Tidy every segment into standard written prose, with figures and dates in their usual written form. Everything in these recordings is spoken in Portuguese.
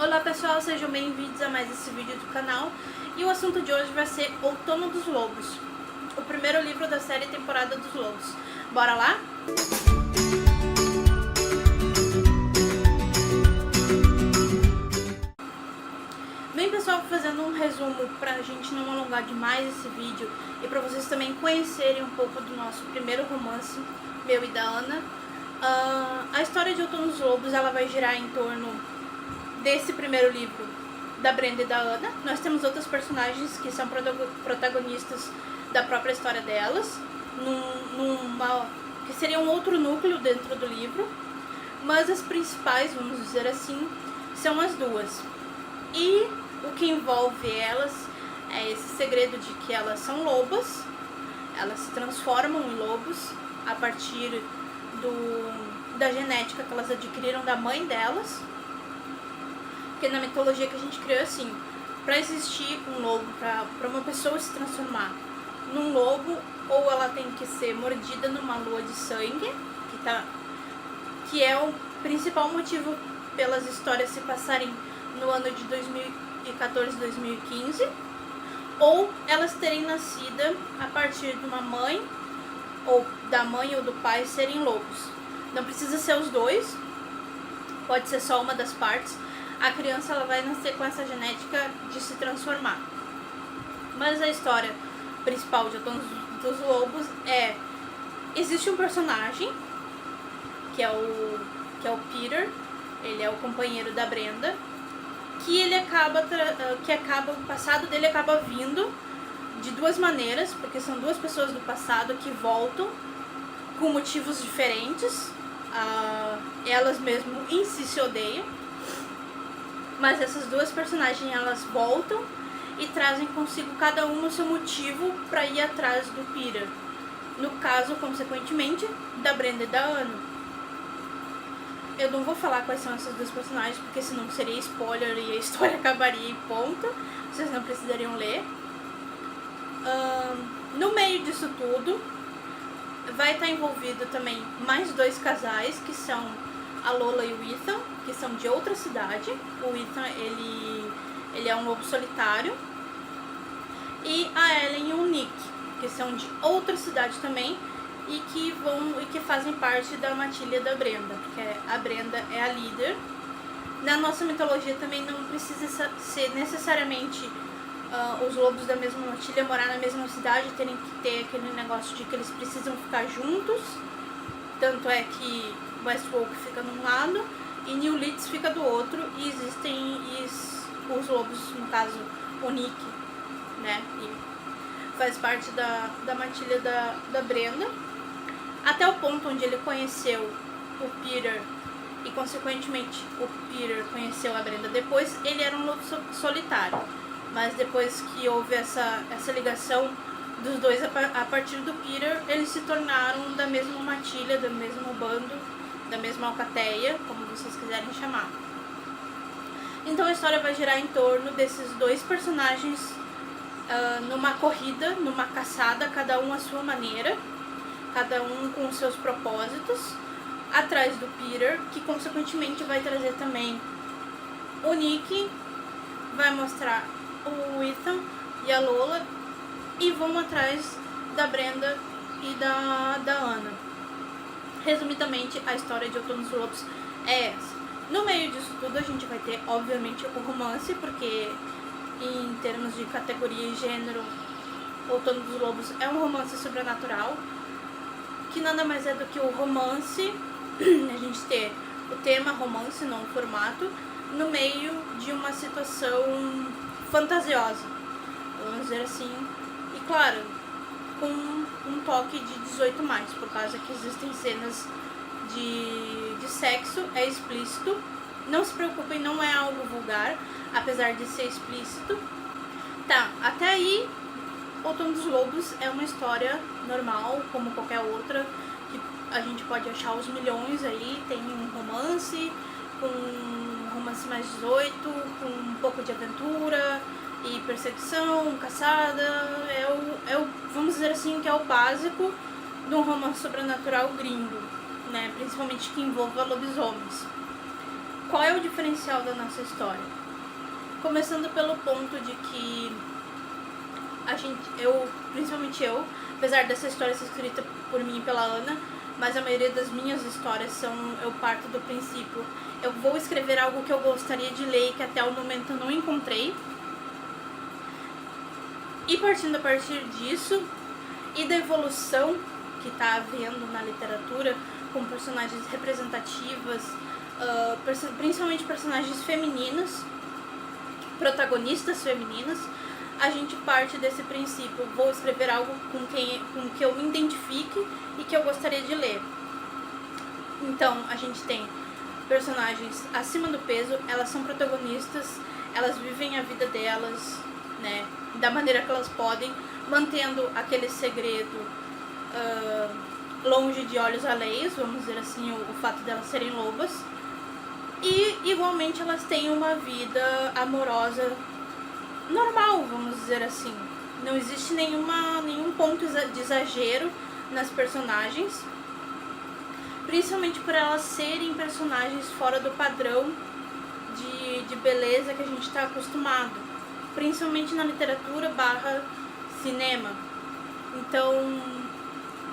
Olá pessoal, sejam bem-vindos a mais esse vídeo do canal. E o assunto de hoje vai ser Outono dos Lobos, o primeiro livro da série Temporada dos Lobos. Bora lá? Bem pessoal, fazendo um resumo pra gente não alongar demais esse vídeo e pra vocês também conhecerem um pouco do nosso primeiro romance, meu e da Ana. A história de Outono dos Lobos ela vai girar em torno desse primeiro livro da Brenda e da Ana. Nós temos outros personagens que são protagonistas da própria história delas, que seria um outro núcleo dentro do livro, mas as principais, vamos dizer assim, são as duas. E o que envolve elas é esse segredo de que elas são lobas, elas se transformam em lobos a partir da genética que elas adquiriram da mãe delas. Porque na mitologia que a gente criou assim, para existir um lobo, para uma pessoa se transformar num lobo, ou ela tem que ser mordida numa lua de sangue, que é o principal motivo pelas histórias se passarem no ano de 2014, 2015, ou elas terem nascido a partir de uma mãe, ou da mãe ou do pai serem lobos. Não precisa ser os dois, pode ser só uma das partes. A criança ela vai nascer com essa genética de se transformar. Mas a história principal de Outono dos Lobos é... Existe um personagem, que é o Peter, ele é o companheiro da Brenda, que o passado dele acaba vindo de duas maneiras, porque são duas pessoas do passado que voltam com motivos diferentes. Elas mesmo em si se odeiam. Mas essas duas personagens, elas voltam e trazem consigo cada uma o seu motivo para ir atrás do Peter. No caso, consequentemente, da Brenda e da Ana. Eu não vou falar quais são essas duas personagens, porque senão seria spoiler e a história acabaria e ponto. Vocês não precisariam ler. No meio disso tudo, vai estar envolvido também mais dois casais, que são a Lola e o Ethan, que são de outra cidade. O Ethan, ele é um lobo solitário. E a Ellen e o Nick, que são de outra cidade também e que fazem parte da matilha da Brenda, porque a Brenda é a líder. Na nossa mitologia também não precisa ser necessariamente os lobos da mesma matilha morar na mesma cidade, terem que ter aquele negócio de que eles precisam ficar juntos. Tanto é que Westwolk fica num lado e New Leeds fica do outro, e existem os lobos, no caso o Nick, né, e faz parte da matilha da Brenda, até o ponto onde ele conheceu o Peter e consequentemente o Peter conheceu a Brenda depois. Ele era um lobo solitário, mas depois que houve essa ligação dos dois a partir do Peter, eles se tornaram da mesma matilha, do mesmo bando, da mesma alcateia, como vocês quiserem chamar. Então a história vai girar em torno desses dois personagens numa corrida, numa caçada, cada um à sua maneira, cada um com os seus propósitos, atrás do Peter, que consequentemente vai trazer também o Nick, vai mostrar o Ethan e a Lola, e vão atrás da Brenda e da Ana. Resumidamente, a história de Outono dos Lobos é essa. No meio disso tudo, a gente vai ter, obviamente, o romance, porque em termos de categoria e gênero, Outono dos Lobos é um romance sobrenatural, que nada mais é do que o romance, a gente ter o tema romance, não o formato, no meio de uma situação fantasiosa, vamos dizer assim. E claro, com um toque de 18+, por causa que existem cenas de sexo, é explícito. Não se preocupem, não é algo vulgar, apesar de ser explícito. Tá, até aí, Outono dos Lobos é uma história normal, como qualquer outra, que a gente pode achar os milhões aí. Tem um romance, mais 18, com um pouco de aventura e perseguição, caçada. Vamos dizer assim, que é o básico de um romance sobrenatural gringo, né? Principalmente que envolva lobisomens. qual é o diferencial da nossa história? Começando pelo ponto de que principalmente eu, apesar dessa história ser escrita por mim e pela Ana, mas a maioria das minhas histórias eu parto do princípio, eu vou escrever algo que eu gostaria de ler e que até o momento eu não encontrei. E partindo a partir disso, e da evolução que está havendo na literatura, com personagens representativas, principalmente personagens femininas, protagonistas femininas, a gente parte desse princípio, vou escrever algo com que eu me identifique e que eu gostaria de ler. Então, a gente tem personagens acima do peso, elas são protagonistas, elas vivem a vida delas, né, da maneira que elas podem, mantendo aquele segredo longe de olhos alheios, vamos dizer assim, o fato delas serem lobas. E, igualmente, elas têm uma vida amorosa normal, vamos dizer assim. Não existe nenhum ponto de exagero nas personagens, principalmente por elas serem personagens fora do padrão de beleza que a gente está acostumado, principalmente na literatura / cinema. Então,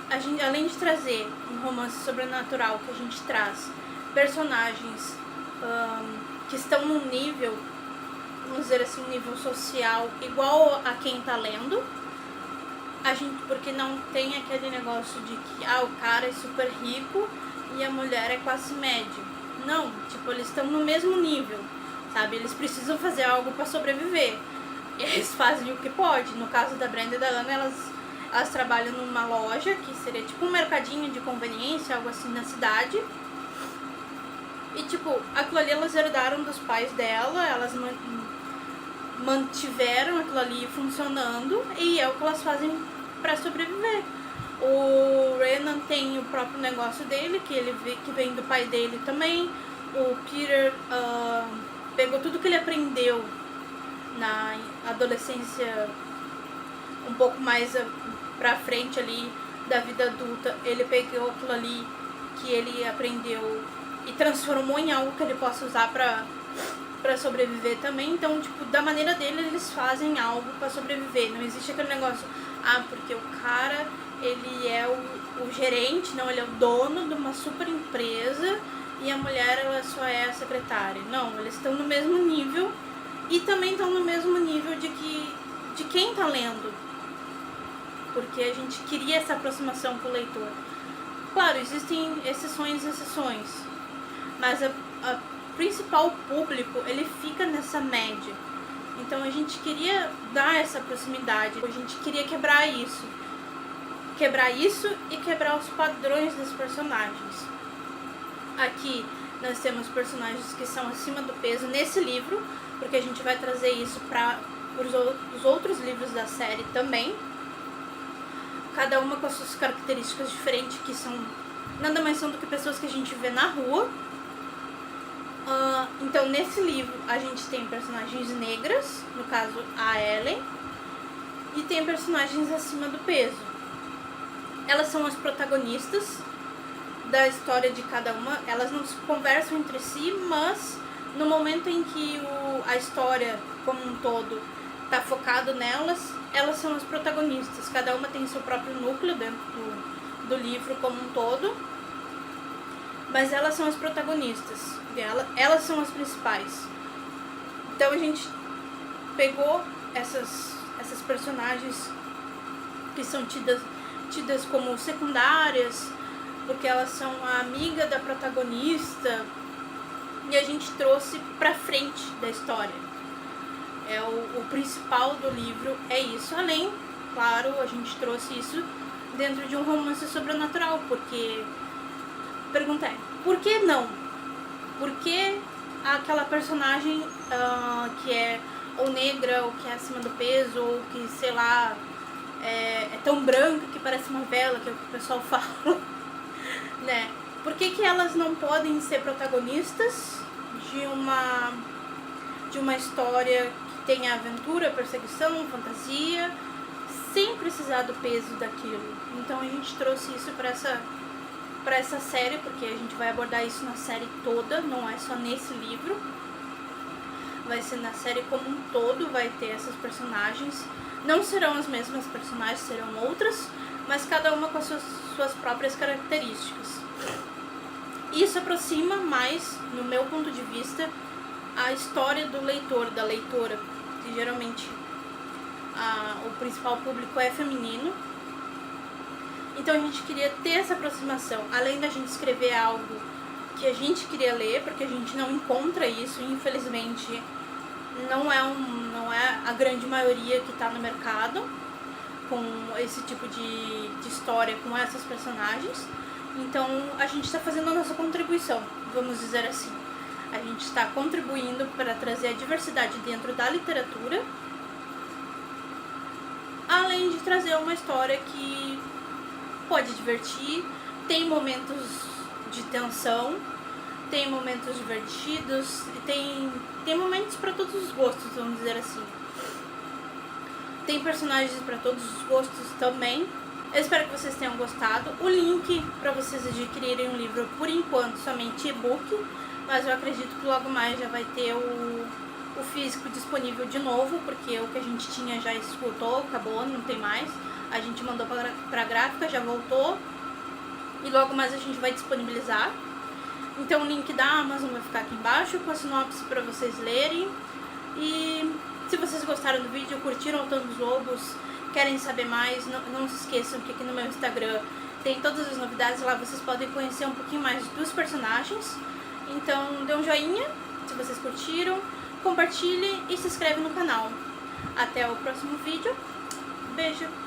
a gente, além de trazer um romance sobrenatural, que a gente traz personagens que estão num nível, vamos dizer assim, um nível social igual a quem tá lendo, porque não tem aquele negócio de que o cara é super rico e a mulher é classe média. Não, tipo, eles estão no mesmo nível, sabe? Eles precisam fazer algo para sobreviver. Eles fazem o que pode. No caso da Brenda e da Ana, elas trabalham numa loja, que seria tipo um mercadinho de conveniência, algo assim, na cidade. E, tipo, aquilo ali elas herdaram dos pais dela, elas mantiveram aquilo ali funcionando, e é o que elas fazem pra sobreviver. O Renan tem o próprio negócio dele, que vem do pai dele também. O Peter pegou tudo que ele aprendeu na adolescência, um pouco mais pra frente ali da vida adulta. Ele pegou aquilo ali que ele aprendeu e transformou em algo que ele possa usar pra sobreviver também. Então, tipo, da maneira dele, eles fazem algo pra sobreviver. Não existe aquele negócio, porque o cara, ele é o gerente, não, ele é o dono de uma super empresa e a mulher, ela só é a secretária. Não, eles estão no mesmo nível e também estão no mesmo nível de quem tá lendo. Porque a gente queria essa aproximação com o leitor. Claro, existem exceções, mas a principal público, ele fica nessa média. Então a gente queria dar essa proximidade, a gente queria quebrar isso e quebrar os padrões dos personagens. Aqui nós temos personagens que são acima do peso nesse livro, porque a gente vai trazer isso para os outros livros da série também, cada uma com as suas características diferentes, que são nada mais são do que pessoas que a gente vê na rua. Então, nesse livro, a gente tem personagens negras, no caso, a Ellen, e tem personagens acima do peso. Elas são as protagonistas da história de cada uma. Elas não se conversam entre si, mas no momento em que a história como um todo está focado nelas, elas são as protagonistas. Cada uma tem seu próprio núcleo dentro do livro como um todo, mas elas são as protagonistas. Elas são as principais. Então a gente pegou essas personagens que são tidas como secundárias, porque elas são a amiga da protagonista, e a gente trouxe pra frente da história. O principal do livro é isso. Além, claro, a gente trouxe isso dentro de um romance sobrenatural, porque a pergunta é, por que não? Por que aquela personagem que é ou negra, ou que é acima do peso, ou que, sei lá, é tão branca que parece uma vela, que é o que o pessoal fala, né? Por que elas não podem ser protagonistas de uma história que tenha aventura, perseguição, fantasia, sem precisar do peso daquilo? Então a gente trouxe isso para para essa série, porque a gente vai abordar isso na série toda, não é só nesse livro. Vai ser na série como um todo, vai ter essas personagens. Não serão as mesmas personagens, serão outras, mas cada uma com as suas próprias características. Isso aproxima mais, no meu ponto de vista, a história do leitor, da leitora, que geralmente o principal público é feminino. Então a gente queria ter essa aproximação, além da gente escrever algo que a gente queria ler, porque a gente não encontra isso, infelizmente não é a grande maioria que está no mercado com esse tipo de história, com essas personagens. Então a gente está fazendo a nossa contribuição, vamos dizer assim. A gente está contribuindo para trazer a diversidade dentro da literatura, além de trazer uma história que pode divertir, tem momentos de tensão, tem momentos divertidos, tem momentos para todos os gostos, vamos dizer assim. Tem personagens para todos os gostos também. Eu espero que vocês tenham gostado. O link para vocês adquirirem o livro, por enquanto, somente e-book, mas eu acredito que logo mais já vai ter o físico disponível de novo, porque o que a gente tinha já esgotou, acabou, não tem mais. A gente mandou para a gráfica, já voltou, e logo mais a gente vai disponibilizar. Então o link da Amazon vai ficar aqui embaixo com a sinopse para vocês lerem. E se vocês gostaram do vídeo, curtiram o Tanto dos Lobos, querem saber mais, não se esqueçam que aqui no meu Instagram tem todas as novidades. Lá vocês podem conhecer um pouquinho mais dos personagens. Então dê um joinha se vocês curtiram, compartilhe e se inscreve no canal. Até o próximo vídeo. Beijo!